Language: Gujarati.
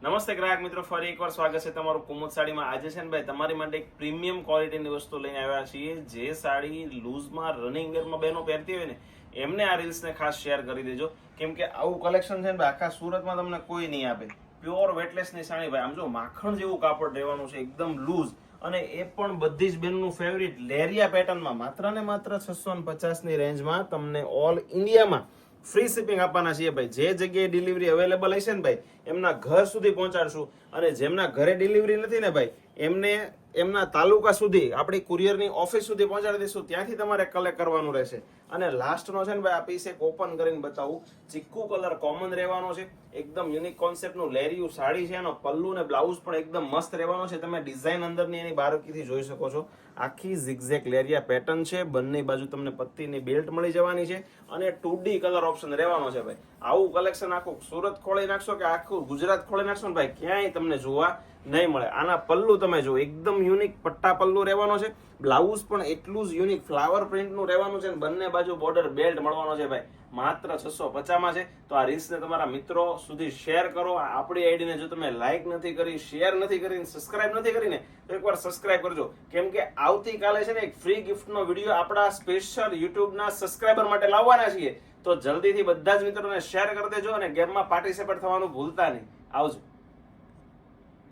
નમસ્તે ગ્રાહક મિત્રો, ફરી એકવાર સ્વાગત છે તમારું કુમુદ સાડીમાં. આજે છે ને ભાઈ તમારી માટે એક પ્રીમિયમ ક્વોલિટીની વસ્તુ લઈને આવ્યા છીએ. જે સાડી લૂઝમાં રનિંગ વેરમાં બહેનો પહેરતી હોય ને એમને આ રીલ્સને ખાસ શેર કરી દેજો, કેમ કે આવું કલેક્શન છે ને ભાઈ આખા સુરતમાં તમને કોઈ નહીં આપે. પ્યોર વેટલેસની સાડી ભાઈ, આમ જો માખણ જેવું કાપડ રહેવાનું છે, એકદમ લૂઝ, અને એ પણ બધી જ બેનનું ફેવરિટ લેરિયા પેટર્નમાં માત્ર ને માત્ર 650 ની રેન્જમાં તમને ઓલ ઇન્ડિયામાં ફ્રી શિપિંગ આપવાના છીએ ભાઈ. જે જગ્યાએ ડિલિવરી અવેલેબલ હશે ને ભાઈ એમના ઘર સુધી પહોંચાડશું, અને જેમના ઘરે ડિલિવરી નથી ને ભાઈ એમને એમના તાલુકા સુધી આપણી કુરિયરની ઓફિસ સુધી પહોંચાડી દઈશું. ત્યાંથી તમારે કલેક્ટ કરવાનું રહેશે. અને લાસ્ટનો છે ને ભાઈ આ પીસ એક ઓપન કરીને બતાવું. ચીકુ કલર કોમન રહેવાનો છે, એકદમ યુનિક કોન્સેપ્ટનું લેરિયું સાડી છે. એનો પલ્લુ ને બ્લાઉઝ પણ એકદમ મસ્ત રહેવાનો છે. તમે ડિઝાઇન અંદરની એની બારીકીથી જોઈ શકો છો. આખી ઝિગઝેગ લેરિયા પેટર્ન છે. બંને બાજુ તમને પત્તીની બેલ્ટ મળી જવાની છે, અને 2D કલર ઓપ્શન રહેવાનો છે ભાઈ. આવું કલેક્શન આખું સુરત ખોલી નાખશો કે આખું ગુજરાત ખોલી નાખશો ને ભાઈ ક્યાંય તમને જોવા નહીં મળે. આના પલ્લુ તમે જો, એકદમ યુનિક પટ્ટા પલ્લુ રહેવાનો છે. બ્લાઉઝ પણ એટલું જ યુનિક ફ્લાવર પ્રિન્ટનું રહેવાનું છે. બંને બાજુ બોર્ડર બેલ્ટ મળવાનો છે ભાઈ. માત્ર 650 માં છે. તો આ રીલ્સને તમારા મિત્રો સુધી શેર કરો. આપણી આઈડીને જો તમે લાઈક નથી કરી, શેર નથી કરી, સબસ્ક્રાઇબ નથી કરીને તો એકવાર સબસ્ક્રાઇબ કરજો, કેમ કે આવતીકાલે છે ને એક ફ્રી ગિફ્ટનો વિડીયો આપણા સ્પેશિયલ યુટ્યુબના સબસ્ક્રાઇબર માટે લાવવાના છીએ. તો જલ્દીથી બધા જ મિત્રોને શેર કરી દેજો, અને ગેમમાં પાર્ટિસિપેટ થવાનું ભૂલતા નહીં. આવજો.